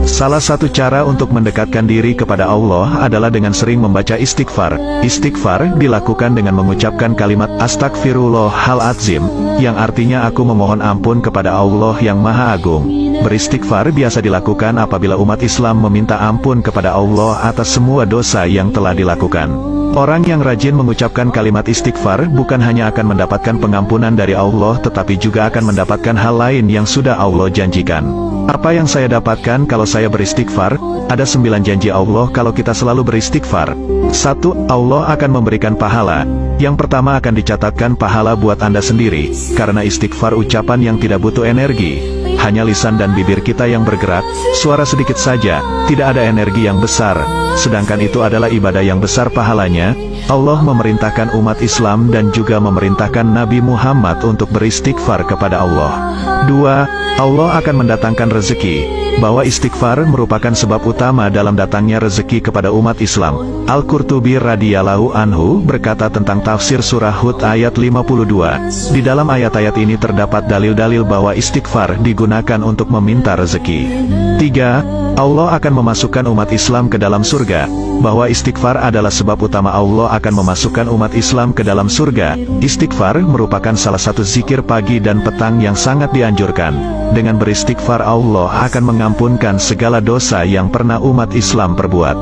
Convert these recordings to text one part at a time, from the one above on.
Salah satu cara untuk mendekatkan diri kepada Allah adalah dengan sering membaca istighfar. Istighfar dilakukan dengan mengucapkan kalimat Astagfirullahaladzim, yang artinya aku memohon ampun kepada Allah yang Maha Agung. Beristighfar biasa dilakukan apabila umat Islam meminta ampun kepada Allah atas semua dosa yang telah dilakukan. Orang yang rajin mengucapkan kalimat istighfar bukan hanya akan mendapatkan pengampunan dari Allah, tetapi juga akan mendapatkan hal lain yang sudah Allah janjikan. Apa yang saya dapatkan kalau saya beristighfar? Ada 9 janji Allah kalau kita selalu beristighfar. 1. Allah akan memberikan pahala. Yang pertama akan dicatatkan pahala buat Anda sendiri, karena istighfar ucapan yang tidak butuh energi. Hanya lisan dan bibir kita yang bergerak, suara sedikit saja, tidak ada energi yang besar. Sedangkan itu adalah ibadah yang besar pahalanya. Allah memerintahkan umat Islam dan juga memerintahkan Nabi Muhammad untuk beristighfar kepada Allah. 2. Allah akan mendatangkan rezeki. Bahwa istighfar merupakan sebab utama dalam datangnya rezeki kepada umat Islam. Al-Qurtubi radhiyallahu anhu berkata tentang tafsir surah Hud ayat 52. Di dalam ayat-ayat ini terdapat dalil-dalil bahwa istighfar digunakan untuk meminta rezeki. 3. Allah akan memasukkan umat Islam ke dalam surga. Bahwa istighfar adalah sebab utama Allah akan memasukkan umat Islam ke dalam surga. Istighfar merupakan salah satu zikir pagi dan petang yang sangat dianjurkan. Dengan beristighfar Allah akan mengampunkan segala dosa yang pernah umat Islam perbuat.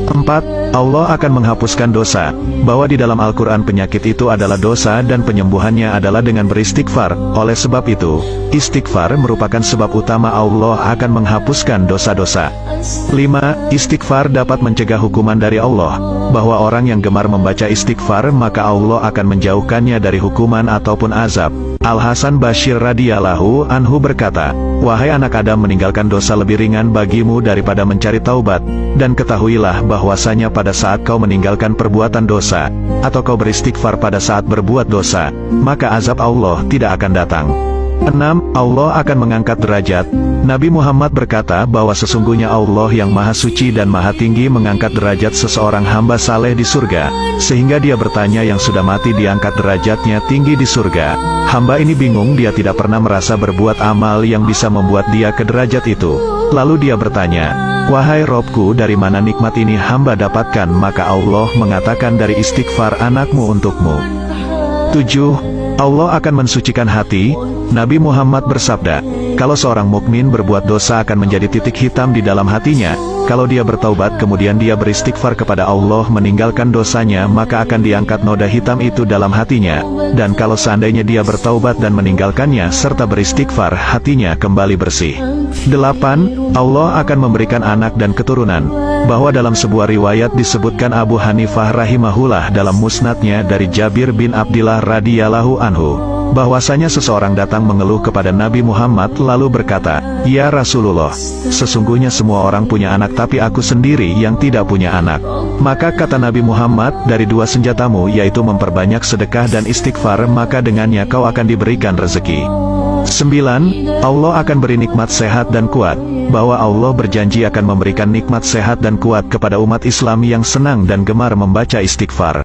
4. Allah akan menghapuskan dosa. Bahwa di dalam Al-Quran penyakit itu adalah dosa dan penyembuhannya adalah dengan beristighfar. Oleh sebab itu, istighfar merupakan sebab utama Allah akan menghapuskan dosa-dosa. 5. Istighfar dapat mencegah hukuman dari Allah. Bahwa orang yang gemar membaca istighfar maka Allah akan menjauhkannya dari hukuman ataupun azab. Al-Hasan Bashir radhiyallahu anhu berkata, "Wahai anak Adam, meninggalkan dosa lebih ringan bagimu daripada mencari taubat, dan ketahuilah bahwasanya pada saat kau meninggalkan perbuatan dosa, atau kau beristighfar pada saat berbuat dosa, maka azab Allah tidak akan datang." 6. Allah akan mengangkat derajat. Nabi Muhammad berkata bahwa sesungguhnya Allah yang Maha Suci dan Maha Tinggi mengangkat derajat seseorang hamba saleh di surga, sehingga dia bertanya yang sudah mati diangkat derajatnya tinggi di surga. Hamba ini bingung, dia tidak pernah merasa berbuat amal yang bisa membuat dia ke derajat itu. Lalu dia bertanya, "Wahai Robku, dari mana nikmat ini hamba dapatkan?" Maka Allah mengatakan, "Dari istighfar anakmu untukmu." 7. Allah akan mensucikan hati. Nabi Muhammad bersabda, kalau seorang mukmin berbuat dosa akan menjadi titik hitam di dalam hatinya. Kalau dia bertaubat kemudian dia beristighfar kepada Allah meninggalkan dosanya, maka akan diangkat noda hitam itu dalam hatinya. Dan kalau seandainya dia bertaubat dan meninggalkannya serta beristighfar, hatinya kembali bersih. 8. Allah akan memberikan anak dan keturunan. Bahwa dalam sebuah riwayat disebutkan Abu Hanifah rahimahullah dalam musnadnya dari Jabir bin Abdillah radhiyallahu anhu, bahwasanya seseorang datang mengeluh kepada Nabi Muhammad lalu berkata, "Ya Rasulullah, sesungguhnya semua orang punya anak tapi aku sendiri yang tidak punya anak." Maka kata Nabi Muhammad, "Dari 2 senjatamu yaitu memperbanyak sedekah dan istighfar, maka dengannya kau akan diberikan rezeki." 9. Allah akan beri nikmat sehat dan kuat. Bahwa Allah berjanji akan memberikan nikmat sehat dan kuat kepada umat Islam yang senang dan gemar membaca istighfar.